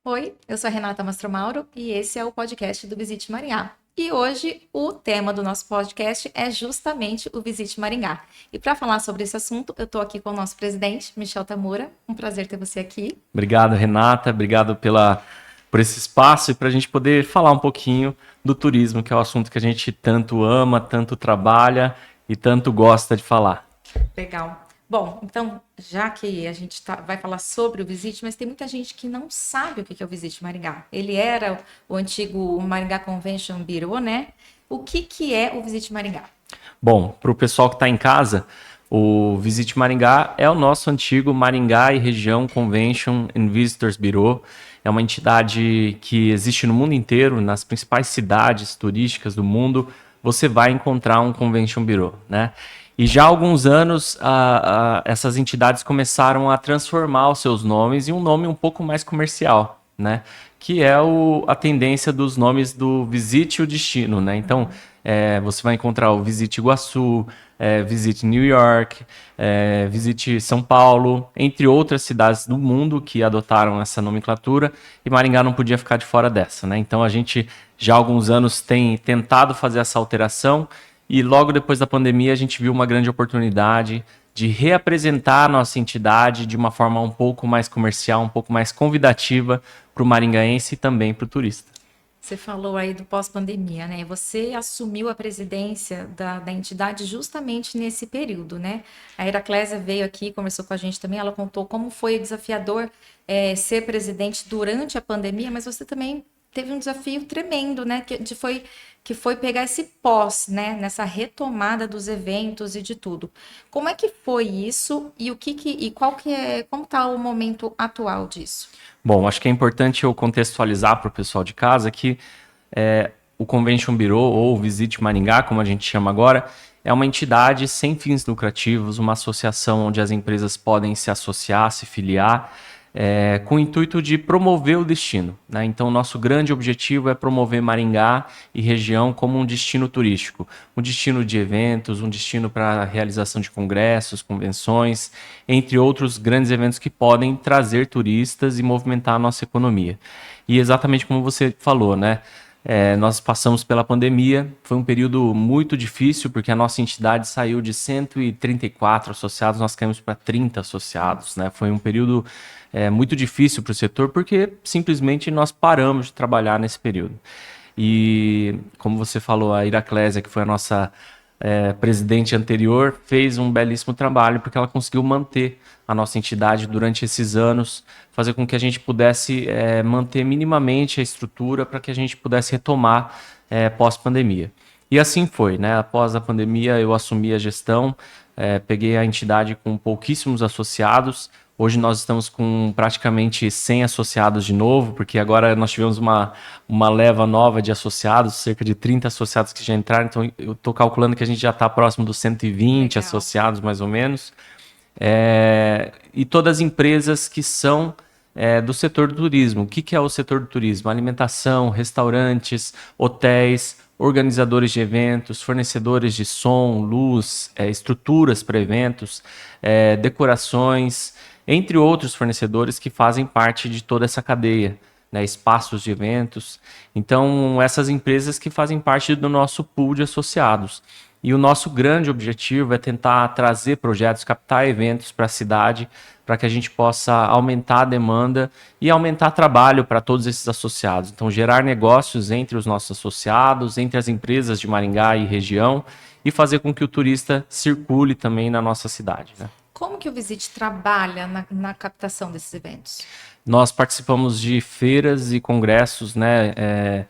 Oi, eu sou a Renata Mastromauro e esse é o podcast do Visite Maringá. E hoje o tema do nosso podcast é justamente o Visite Maringá. E para falar sobre esse assunto, eu estou aqui com o nosso presidente, Michel Tamura. Um prazer ter você aqui. Obrigado, Renata. Obrigado por esse espaço e para a gente poder falar um pouquinho do turismo, que é o assunto que a gente tanto ama, tanto trabalha e tanto gosta de falar. Legal. Bom, então, já que a gente vai falar sobre o Visite, mas tem muita gente que não sabe o que é o Visite Maringá. Ele era o antigo Maringá Convention Bureau, né? O que é o Visite Maringá? Bom, para o pessoal que está em casa, o Visite Maringá é o nosso antigo Maringá e Região Convention and Visitors Bureau. É uma entidade que existe no mundo inteiro, nas principais cidades turísticas do mundo, você vai encontrar um Convention Bureau, né? E já há alguns anos, essas entidades começaram a transformar os seus nomes em um nome um pouco mais comercial, né? Que é a tendência dos nomes do Visite o Destino, né? Então, você vai encontrar o Visite Iguaçu, Visite New York, Visite São Paulo, entre outras cidades do mundo que adotaram essa nomenclatura, e Maringá não podia ficar de fora dessa, né? Então, a gente já há alguns anos tem tentado fazer essa alteração, e logo depois da pandemia a gente viu uma grande oportunidade de reapresentar a nossa entidade de uma forma um pouco mais comercial, um pouco mais convidativa para o maringaense e também para o turista. Você falou aí do pós-pandemia, né? Você assumiu a presidência da entidade justamente nesse período, né? A Heraclésia veio aqui, conversou com a gente também, ela contou como foi desafiador ser presidente durante a pandemia, mas você também teve um desafio tremendo, né? Que foi pegar esse pós, né? Nessa retomada dos eventos e de tudo. Como é que foi isso e como está o momento atual disso? Bom, acho que é importante eu contextualizar para o pessoal de casa que o Convention Bureau, ou Visite Maringá, como a gente chama agora, é uma entidade sem fins lucrativos, uma associação onde as empresas podem se associar, se filiar, com o intuito de promover o destino, né? Então, nosso grande objetivo é promover Maringá e região como um destino turístico, um destino de eventos, um destino para a realização de congressos, convenções, entre outros grandes eventos que podem trazer turistas e movimentar a nossa economia. E exatamente como você falou, né? Nós passamos pela pandemia, foi um período muito difícil, porque a nossa entidade saiu de 134 associados, nós caímos para 30 associados, né? Foi um período muito difícil para o setor, porque simplesmente nós paramos de trabalhar nesse período. E, como você falou, a Heraclésia, que foi a nossa presidente anterior, fez um belíssimo trabalho, porque ela conseguiu manter a nossa entidade durante esses anos, fazer com que a gente pudesse manter minimamente a estrutura para que a gente pudesse retomar pós-pandemia. E assim foi, né? Após a pandemia, eu assumi a gestão, peguei a entidade com pouquíssimos associados. Hoje nós estamos com praticamente 100 associados de novo, porque agora nós tivemos uma leva nova de associados, cerca de 30 associados que já entraram, então eu estou calculando que a gente já está próximo dos 120 Legal. associados, mais ou menos. E todas as empresas que são do setor do turismo. O que é o setor do turismo? Alimentação, restaurantes, hotéis, organizadores de eventos, fornecedores de som, luz, estruturas para eventos, decorações, entre outros fornecedores que fazem parte de toda essa cadeia, né, espaços de eventos. Então, essas empresas que fazem parte do nosso pool de associados. E o nosso grande objetivo é tentar trazer projetos, captar eventos para a cidade, para que a gente possa aumentar a demanda e aumentar trabalho para todos esses associados. Então, gerar negócios entre os nossos associados, entre as empresas de Maringá e região, e fazer com que o turista circule também na nossa cidade, né? Como que o Visite trabalha na captação desses eventos? Nós participamos de feiras e congressos, né,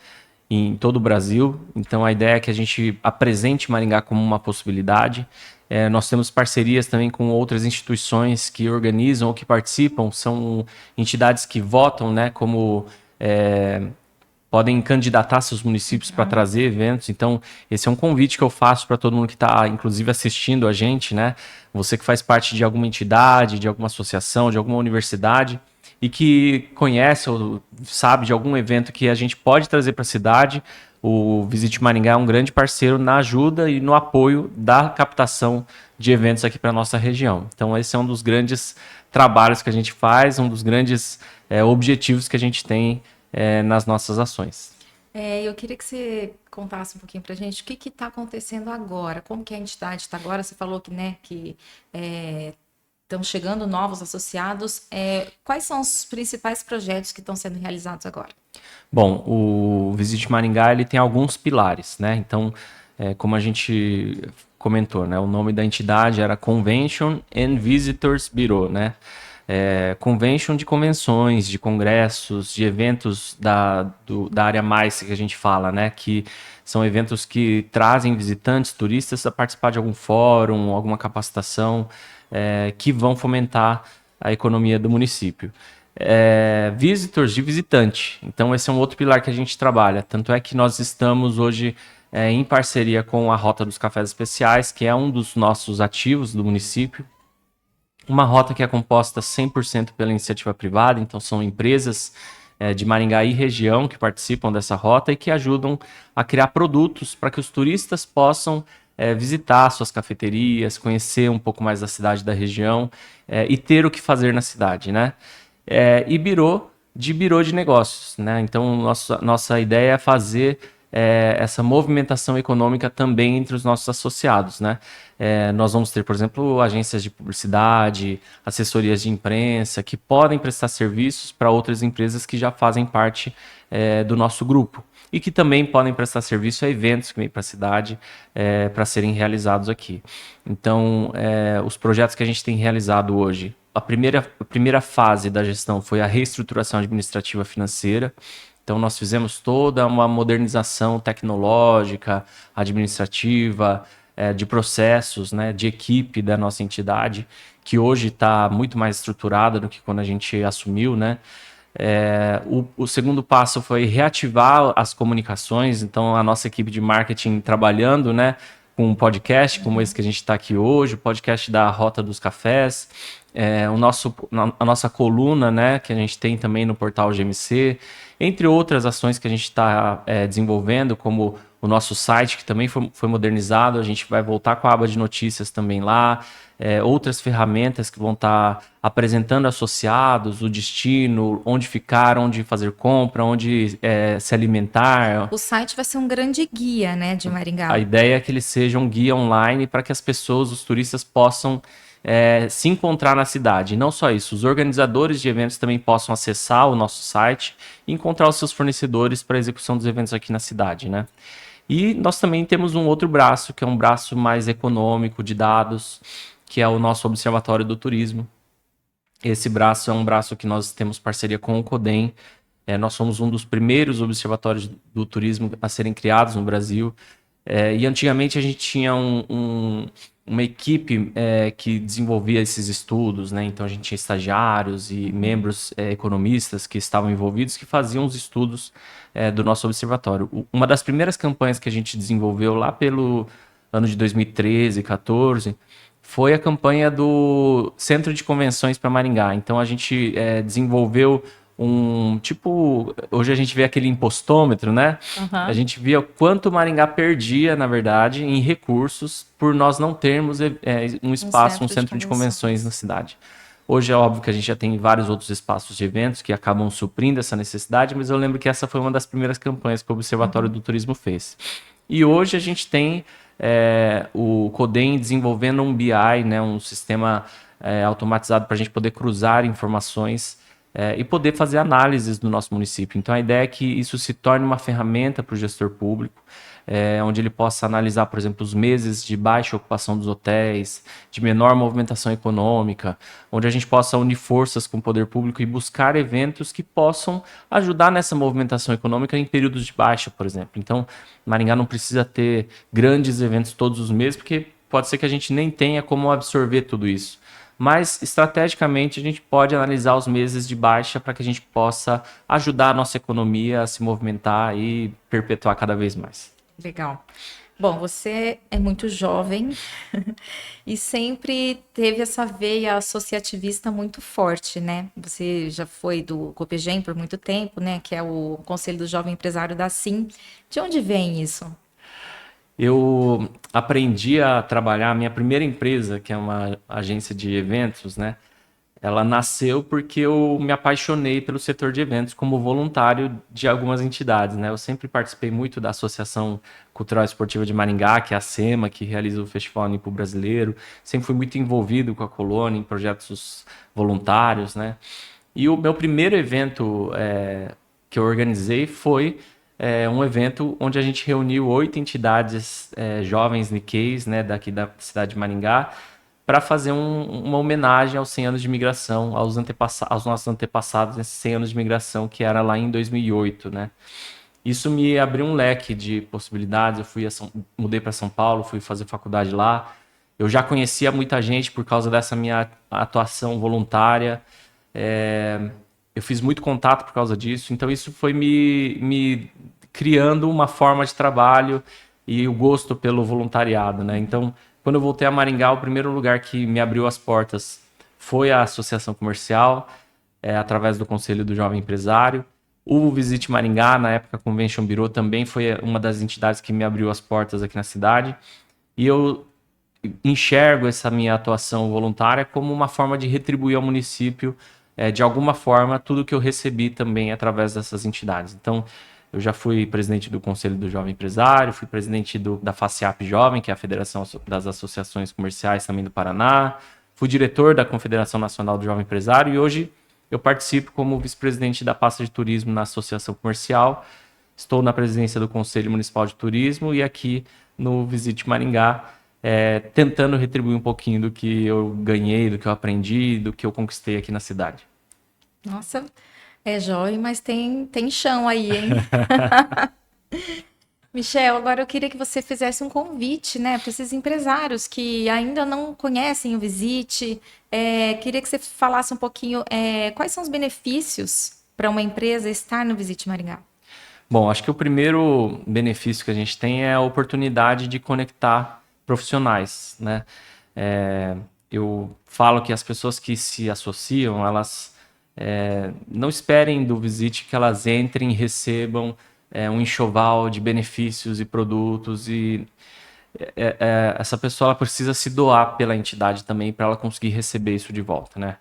em todo o Brasil. Então, a ideia é que a gente apresente Maringá como uma possibilidade. Nós temos parcerias também com outras instituições que organizam ou que participam. São entidades que votam, né, como podem candidatar seus municípios para trazer eventos. Então, esse é um convite que eu faço para todo mundo que está, inclusive, assistindo a gente, né? Você que faz parte de alguma entidade, de alguma associação, de alguma universidade e que conhece ou sabe de algum evento que a gente pode trazer para a cidade. o Visite Maringá é um grande parceiro na ajuda e no apoio da captação de eventos aqui para a nossa região. Então, esse é um dos grandes trabalhos que a gente faz, um dos grandes objetivos que a gente tem nas nossas ações. Eu queria que você contasse um pouquinho para a gente o que está acontecendo agora, como que a entidade está agora. Você falou que, né, que estão chegando novos associados. Quais são os principais projetos que estão sendo realizados agora? Bom, o Visite Maringá ele tem alguns pilares, né? Então, como a gente comentou, né? O nome da entidade era Convention and Visitors Bureau, né? Convention de convenções, de congressos, de eventos da área mais que a gente fala, né? Que são eventos que trazem visitantes, turistas a participar de algum fórum, alguma capacitação, que vão fomentar a economia do município. Visitors de visitante. Então, esse é um outro pilar que a gente trabalha. Tanto é que nós estamos hoje em parceria com a Rota dos Cafés Especiais, que é um dos nossos ativos do município. Uma rota que é composta 100% pela iniciativa privada, então são empresas de Maringá e região que participam dessa rota e que ajudam a criar produtos para que os turistas possam visitar suas cafeterias, conhecer um pouco mais da cidade, da região e ter o que fazer na cidade, né? E birô de negócios, né? Então, nossa ideia é fazer essa movimentação econômica também entre os nossos associados, né? Nós vamos ter, por exemplo, agências de publicidade, assessorias de imprensa, que podem prestar serviços para outras empresas que já fazem parte do nosso grupo e que também podem prestar serviço a eventos que vêm para a cidade para serem realizados aqui. Então, os projetos que a gente tem realizado hoje, a primeira fase da gestão foi a reestruturação administrativa financeira. Então, nós fizemos toda uma modernização tecnológica, administrativa, de processos, né, de equipe da nossa entidade, que hoje está muito mais estruturada do que quando a gente assumiu, né? O segundo passo foi reativar as comunicações, então a nossa equipe de marketing trabalhando, né, com um podcast como esse que a gente está aqui hoje, o podcast da Rota dos Cafés, a nossa coluna, né, que a gente tem também no portal GMC, entre outras ações que a gente está desenvolvendo, como o nosso site, que também foi modernizado, a gente vai voltar com a aba de notícias também lá, outras ferramentas que vão estar apresentando associados, o destino, onde ficar, onde fazer compra, onde se alimentar. O site vai ser um grande guia, né, de Maringá. A ideia é que ele seja um guia online para que as pessoas, os turistas, possam se encontrar na cidade. E não só isso, os organizadores de eventos também possam acessar o nosso site e encontrar os seus fornecedores para a execução dos eventos aqui na cidade, né? E nós também temos um outro braço, que é um braço mais econômico de dados, que é o nosso Observatório do Turismo. Esse braço é um braço que nós temos parceria com o CODEM. Nós somos um dos primeiros observatórios do turismo a serem criados no Brasil. E antigamente a gente tinha uma equipe que desenvolvia esses estudos, né? Então a gente tinha estagiários e membros economistas que estavam envolvidos, que faziam os estudos do nosso observatório. Uma das primeiras campanhas que a gente desenvolveu lá pelo ano de 2013, 2014, foi a campanha do Centro de Convenções para Maringá. Então a gente desenvolveu hoje a gente vê aquele impostômetro, né? Uhum. A gente via quanto Maringá perdia, na verdade, em recursos por nós não termos um centro de convenções na cidade. Hoje é óbvio que a gente já tem vários outros espaços de eventos que acabam suprindo essa necessidade, mas eu lembro que essa foi uma das primeiras campanhas que o Observatório do Turismo fez. E hoje a gente tem o CODEM desenvolvendo um BI, né, um sistema automatizado para a gente poder cruzar informações e poder fazer análises do nosso município. Então, a ideia é que isso se torne uma ferramenta para o gestor público, onde ele possa analisar, por exemplo, os meses de baixa ocupação dos hotéis, de menor movimentação econômica, onde a gente possa unir forças com o poder público e buscar eventos que possam ajudar nessa movimentação econômica em períodos de baixa, por exemplo. Então, Maringá não precisa ter grandes eventos todos os meses, porque pode ser que a gente nem tenha como absorver tudo isso. Mas, estrategicamente, a gente pode analisar os meses de baixa para que a gente possa ajudar a nossa economia a se movimentar e perpetuar cada vez mais. Legal. Bom, você é muito jovem e sempre teve essa veia associativista muito forte, né? Você já foi do Copegem por muito tempo, né? Que é o Conselho do Jovem Empresário da Sim. De onde vem isso? Eu aprendi a trabalhar, a minha primeira empresa, que é uma agência de eventos, né? Ela nasceu porque eu me apaixonei pelo setor de eventos como voluntário de algumas entidades, né? Eu sempre participei muito da Associação Cultural e Esportiva de Maringá, que é a SEMA, que realiza o Festival Olimpo Brasileiro. Sempre fui muito envolvido com a Colônia em projetos voluntários, né? E o meu primeiro evento que eu organizei foi um evento onde a gente reuniu 8 entidades jovens Nikkeis, né, daqui da cidade de Maringá, para fazer uma homenagem aos 100 anos de migração, aos nossos antepassados nesses 100 anos de migração, que era lá em 2008, né? Isso me abriu um leque de possibilidades. Eu mudei para São Paulo, fui fazer faculdade lá. Eu já conhecia muita gente por causa dessa minha atuação voluntária. É, eu fiz muito contato por causa disso. Então isso foi me criando uma forma de trabalho e o gosto pelo voluntariado, né? Então, quando eu voltei a Maringá, o primeiro lugar que me abriu as portas foi a Associação Comercial, através do Conselho do Jovem Empresário. O Visite Maringá, na época, a Convention Bureau, também foi uma das entidades que me abriu as portas aqui na cidade. E eu enxergo essa minha atuação voluntária como uma forma de retribuir ao município, de alguma forma, tudo que eu recebi também através dessas entidades. Então, eu já fui presidente do Conselho do Jovem Empresário, fui presidente da FACIAP Jovem, que é a Federação das Associações Comerciais também do Paraná, fui diretor da Confederação Nacional do Jovem Empresário e hoje eu participo como vice-presidente da pasta de turismo na Associação Comercial. Estou na presidência do Conselho Municipal de Turismo e aqui no Visite Maringá, tentando retribuir um pouquinho do que eu ganhei, do que eu aprendi, do que eu conquistei aqui na cidade. Nossa, é jovem, mas tem chão aí, hein? Michel, agora eu queria que você fizesse um convite, né, para esses empresários que ainda não conhecem o Visite. Queria que você falasse um pouquinho, quais são os benefícios para uma empresa estar no Visite Maringá. Bom, acho que o primeiro benefício que a gente tem é a oportunidade de conectar profissionais, né? Eu falo que as pessoas que se associam, elas não esperem do Visite que elas entrem e recebam um enxoval de benefícios e produtos e essa pessoa ela precisa se doar pela entidade também para ela conseguir receber isso de volta, né?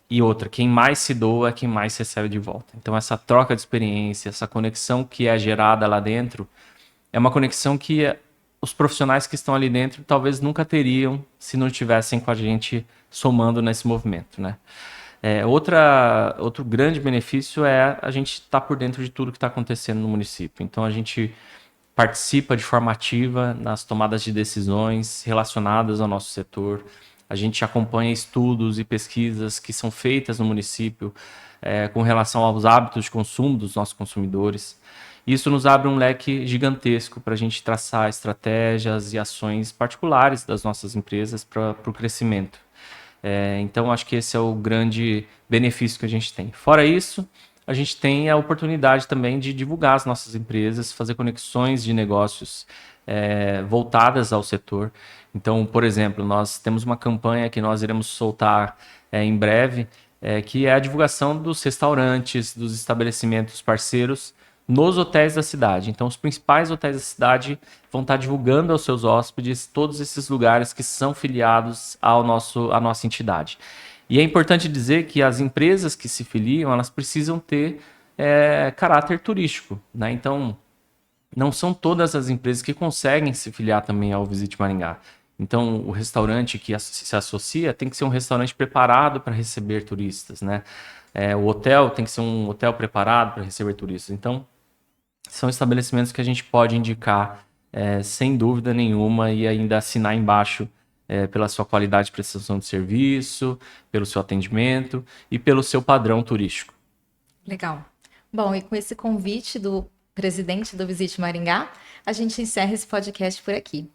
E outra, quem mais se doa é quem mais recebe de volta. Então, essa troca de experiência, essa conexão que é gerada lá dentro, é uma conexão que os profissionais que estão ali dentro talvez nunca teriam se não estivessem com a gente somando nesse movimento, né? Outro grande benefício é a gente estar por dentro de tudo que está acontecendo no município. Então, a gente participa de forma ativa nas tomadas de decisões relacionadas ao nosso setor. A gente acompanha estudos e pesquisas que são feitas no município com relação aos hábitos de consumo dos nossos consumidores. Isso nos abre um leque gigantesco para a gente traçar estratégias e ações particulares das nossas empresas para o crescimento. Então, acho que esse é o grande benefício que a gente tem. Fora isso, a gente tem a oportunidade também de divulgar as nossas empresas, fazer conexões de negócios voltadas ao setor. Então, por exemplo, nós temos uma campanha que nós iremos soltar em breve, que é a divulgação dos restaurantes, dos estabelecimentos parceiros nos hotéis da cidade. Então, os principais hotéis da cidade vão estar divulgando aos seus hóspedes todos esses lugares que são filiados à nossa entidade. E é importante dizer que as empresas que se filiam, elas precisam ter caráter turístico, né? Então, não são todas as empresas que conseguem se filiar também ao Visite Maringá. Então, o restaurante que se associa tem que ser um restaurante preparado para receber turistas, né? O hotel tem que ser um hotel preparado para receber turistas. Então, são estabelecimentos que a gente pode indicar sem dúvida nenhuma e ainda assinar embaixo pela sua qualidade de prestação de serviço, pelo seu atendimento e pelo seu padrão turístico. Legal. Bom, e com esse convite do presidente do Visite Maringá, a gente encerra esse podcast por aqui.